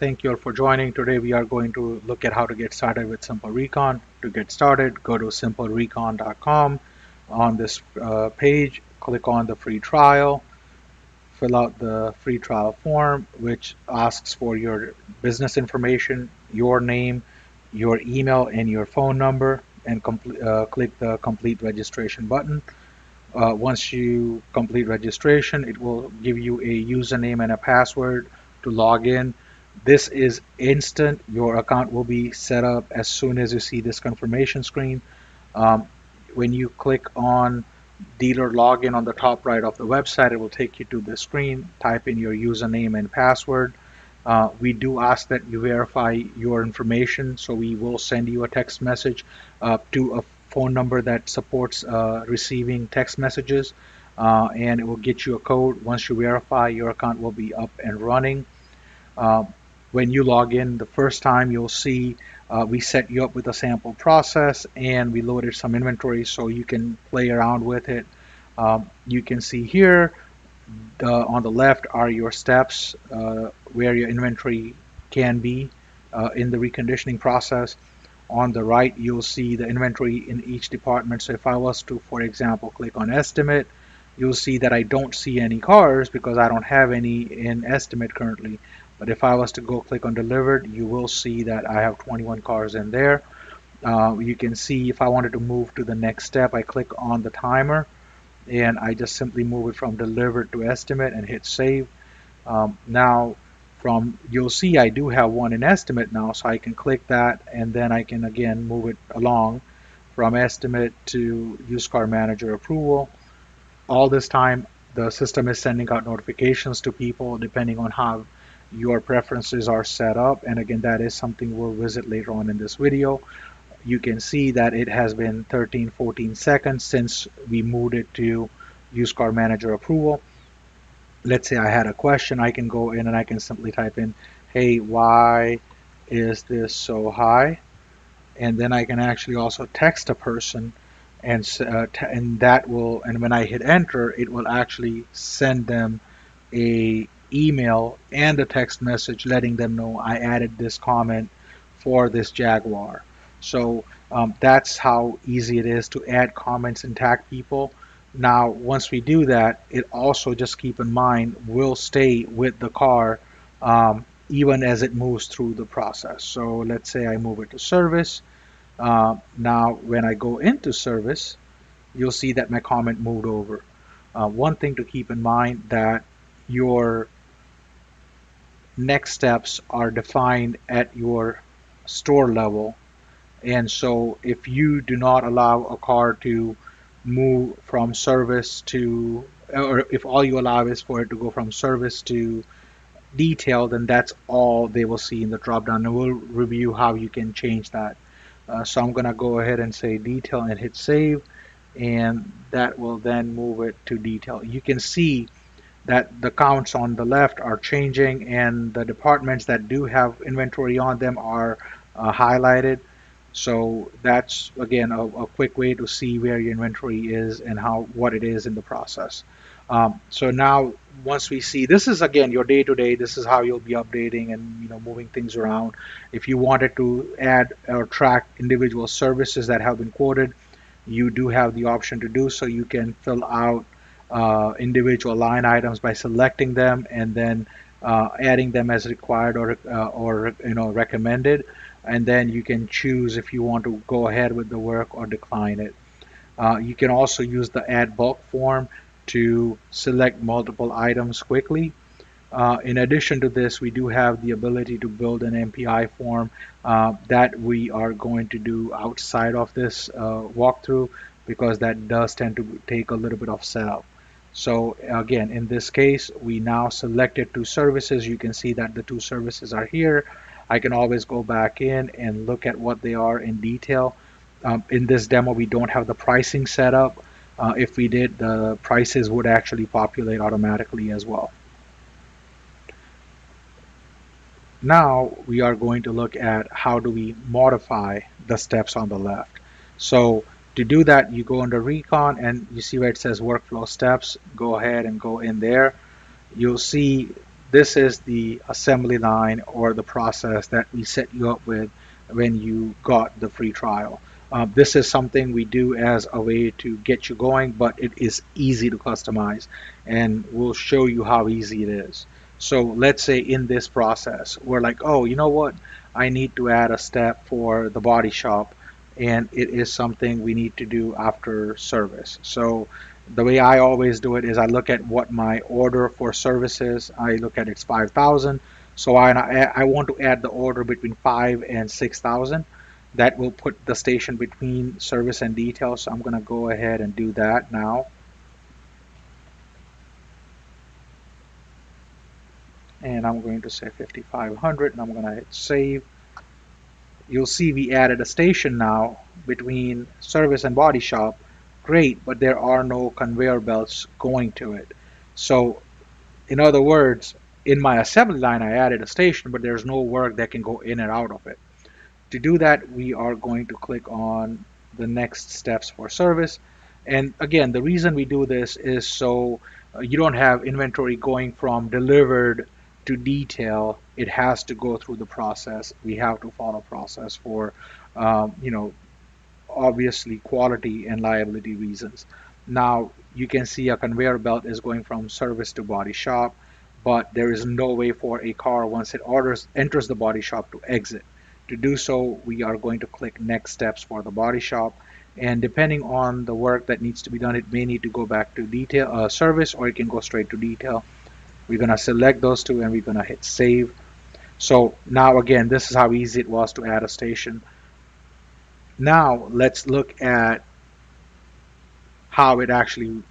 Thank you all for joining. Today we are going to look at how to get started with Simple Recon. To get started, go to simplerecon.com. On this page, click on the free trial, fill out the free trial form, which asks for your business information, your name, your email, and your phone number, and click the complete registration button. Once you complete registration, it will give you a username and a password to log in. This is instant. Your account will be set up as soon as you see this confirmation screen. Um, when you click on dealer login on the top right of the website, it will take you to the screen. Type in your username and password. We do ask that you verify your information, so we will send you a text message to a phone number that supports receiving text messages, and it will get you a code. Once you verify, your account will be up and running. Uh, when you log in the first time, you'll see we set you up with a sample process and we loaded some inventory so you can play around with it. You can see here on the left are your steps where your inventory can be in the reconditioning process. On the right, you'll see the inventory in each department. So if I was to, for example, click on estimate, you'll see that I don't see any cars because I don't have any in estimate currently. But if I was to go click on delivered, you will see that I have 21 cars in there. You can see if I wanted to move to the next step, I click on the timer and I just simply move it from delivered to estimate and hit save. Now you'll see I do have one in estimate now, so I can click that and then I can again move it along from estimate to used car manager approval. All this time the system is sending out notifications to people depending on how your preferences are set up, and again that is something we'll visit later on in this video. You can see that it has been 13-14 seconds since we moved it to used car manager approval. Let's say I had a question, I can go in and I can simply type in, hey, why is this so high? And then I can actually also text a person, and and when I hit enter, it will actually send them a email and a text message letting them know I added this comment for this Jaguar. So that's how easy it is to add comments and tag people. Now, once we do that, it also, just keep in mind, will stay with the car even as it moves through the process. So let's say I move it to service. Now, when I go into service, you'll see that my comment moved over. One thing to keep in mind, that your next steps are defined at your store level, and so if you do not allow a car to move from service to, or if all you allow is for it to go from service to detail, then that's all they will see in the drop down, and we'll review how you can change that. So I'm going to go ahead and say detail and hit save, and that will then move it to detail. You can see that the counts on the left are changing and the departments that do have inventory on them are highlighted. So that's again a quick way to see where your inventory is and what it is in the process. So now once we see, this is again your day-to-day, this is how you'll be updating and moving things around. If you wanted to add or track individual services that have been quoted, you do have the option to do so. You can fill out individual line items by selecting them and then adding them as required or recommended, and then you can choose if you want to go ahead with the work or decline it. You can also use the add bulk form to select multiple items quickly. In addition to this, we do have the ability to build an MPI form that we are going to do outside of this walkthrough, because that does tend to take a little bit of setup. So again, in this case, we now selected two services. You can see that the two services are here. I can always go back in and look at what they are in detail. In this demo, we don't have the pricing set up. If we did, the prices would actually populate automatically as well. Now we are going to look at how do we modify the steps on the left. So to do that, you go under Recon and you see where it says workflow steps. Go ahead and go in there. You'll see This is the assembly line or the process that we set you up with when you got the free trial. This is something we do as a way to get you going, but it is easy to customize, and we'll show you how easy it is. So let's say in this process, we're like, oh, you know what? I need to add a step for the body shop, and it is something we need to do after service. So the way I always do it is I look at what my order for service is. I look at it's 5,000. So I want to add the order between 5 and 6,000. That will put the station between service and detail. So I'm going to go ahead and do that now. And I'm going to say 5,500 and I'm going to hit save. You'll see we added a station now between service and body shop. Great, but there are no conveyor belts going to it. So in other words, in my assembly line, I added a station, but there's no work that can go in and out of it. To do that, we are going to click on the next steps for service. And again, the reason we do this is so you don't have inventory going from delivered to detail. It has to go through the process. We have to follow process for, you know, obviously quality and liability reasons. Now you can see a conveyor belt is going from service to body shop, but there is no way for a car once it enters the body shop to exit. To do so, we are going to click next steps for the body shop, and depending on the work that needs to be done, it may need to go back to detail service, or it can go straight to detail. We're going to select those two and we're going to hit save. So now again, this is how easy it was to add a station. Now let's look at how it actually,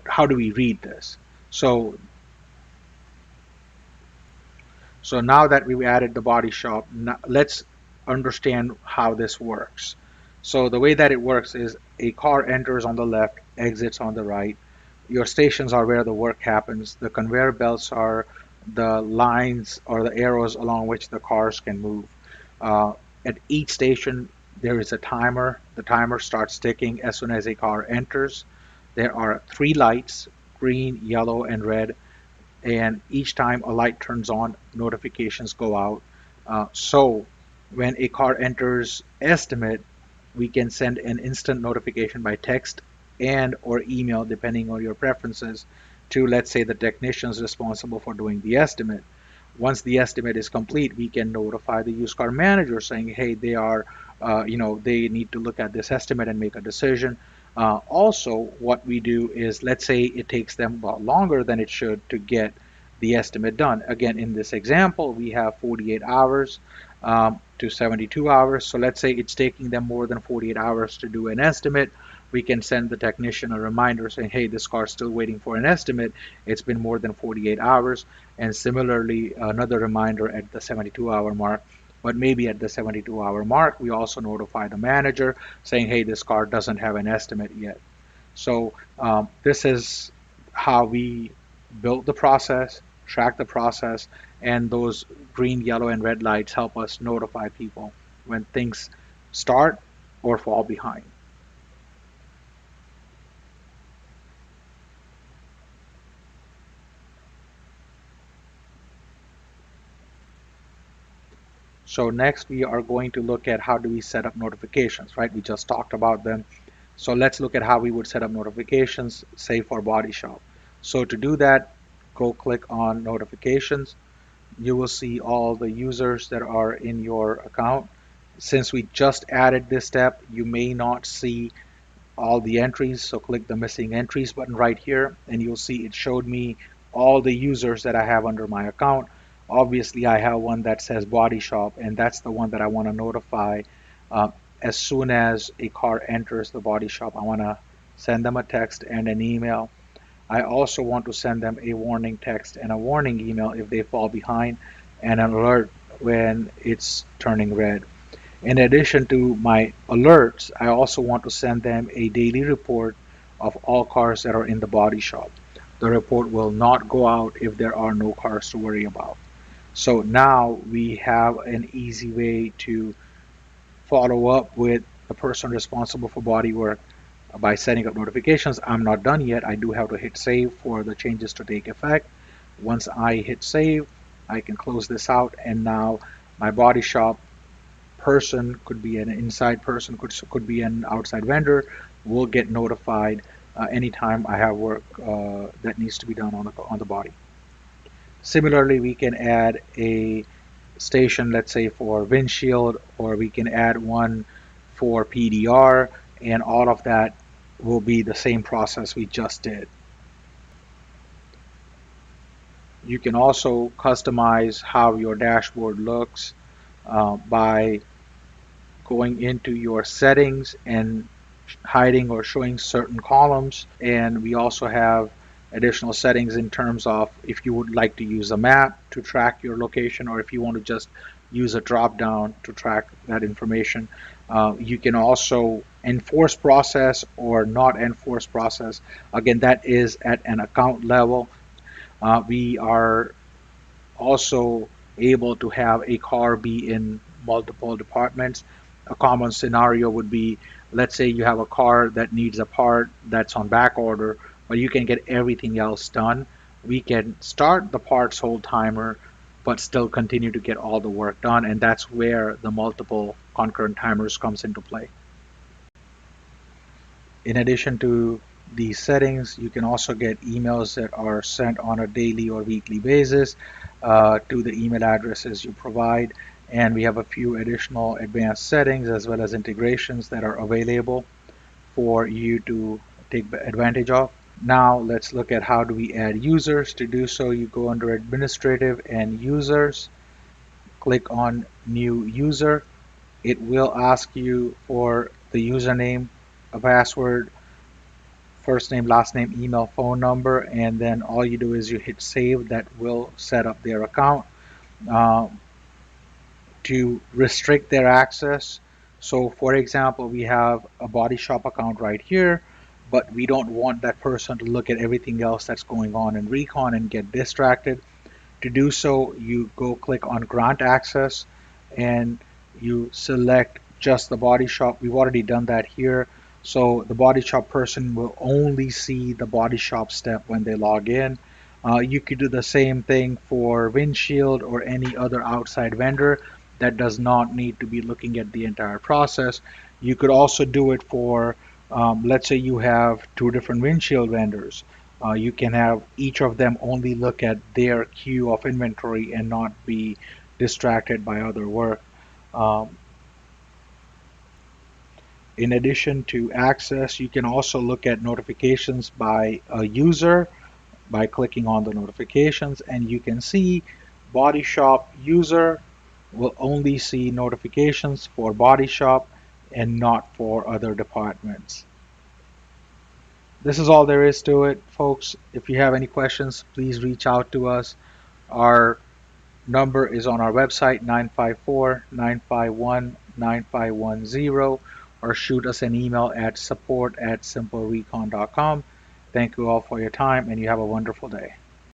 how do we read this? So now that we've added the body shop, let's understand how this works. So the way that it works is a car enters on the left, exits on the right. Your stations are where the work happens. The conveyor belts are the lines or the arrows along which the cars can move. At each station, there is a timer. The timer starts ticking as soon as a car enters. There are three lights, green, yellow, and red, and each time a light turns on, notifications go out. So when a car enters estimate, we can send an instant notification by text and or email, depending on your preferences, to, let's say, the technicians responsible for doing the estimate. Once the estimate is complete, we can notify the used car manager saying, hey, they need to look at this estimate and make a decision. Also, what we do is, let's say it takes them about longer than it should to get the estimate done. Again, in this example, we have 48 hours to 72 hours. So let's say it's taking them more than 48 hours to do an estimate. We can send the technician a reminder saying, hey, this car's still waiting for an estimate. It's been more than 48 hours. And similarly, another reminder at the 72-hour mark. But maybe at the 72-hour mark, we also notify the manager saying, hey, this car doesn't have an estimate yet. So this is how we built the process, track the process, and those green, yellow, and red lights help us notify people when things start or fall behind. So next we are going to look at how do we set up notifications, right? We just talked about them. So let's look at how we would set up notifications, say for body shop. So to do that, go click on notifications. You will see all the users that are in your account. Since we just added this step, you may not see all the entries. So click the missing entries button right here, and you'll see it showed me all the users that I have under my account. Obviously, I have one that says body shop, and that's the one that I want to notify. As soon as a car enters the body shop, I want to send them a text and an email. I also want to send them a warning text and a warning email if they fall behind, and an alert when it's turning red. In addition to my alerts, I also want to send them a daily report of all cars that are in the body shop. The report will not go out if there are no cars to worry about. So now we have an easy way to follow up with the person responsible for body work by setting up notifications. I'm not done yet. I do have to hit save for the changes to take effect. Once I hit save, I can close this out, and now my body shop person, could be an inside person, could be an outside vendor, will get notified anytime I have work that needs to be done on the body. Similarly, we can add a station, let's say for windshield, or we can add one for PDR, and all of that will be the same process we just did. You can also customize how your dashboard looks by going into your settings and hiding or showing certain columns. And we also have additional settings in terms of if you would like to use a map to track your location, or if you want to just use a drop down to track that information. You can also enforce process or not enforce process. Again, that is at an account level. We are also able to have a car be in multiple departments. A common scenario would be, let's say you have a car that needs a part that's on back order, but you can get everything else done. We can start the parts hold timer, but still continue to get all the work done, and that's where the multiple concurrent timers comes into play. In addition to these settings, you can also get emails that are sent on a daily or weekly basis to the email addresses you provide. And we have a few additional advanced settings as well as integrations that are available for you to take advantage of. Now let's look at how do we add users. To do so, you go under Administrative and Users, click on New User. It will ask you for the username, a password, first name, last name, email, phone number, and then all you do is you hit save. That will set up their account. Uh, to restrict their access. So for example, we have a body shop account right here, but we don't want that person to look at everything else that's going on in Recon and get distracted. To do so, you go click on grant access and you select just the body shop. We've already done that here. So the body shop person will only see the body shop step when they log in. You could do the same thing for windshield or any other outside vendor that does not need to be looking at the entire process. You could also do it for, let's say you have two different windshield vendors. You can have each of them only look at their queue of inventory and not be distracted by other work. Um, in addition to access, you can also look at notifications by a user by clicking on the notifications, and you can see body shop user will only see notifications for body shop and not for other departments. This is all there is to it, folks. If you have any questions, please reach out to us. Our number is on our website, 954-951-9510, or shoot us an email at support@simplerecon.com. Thank you all for your time, and you have a wonderful day.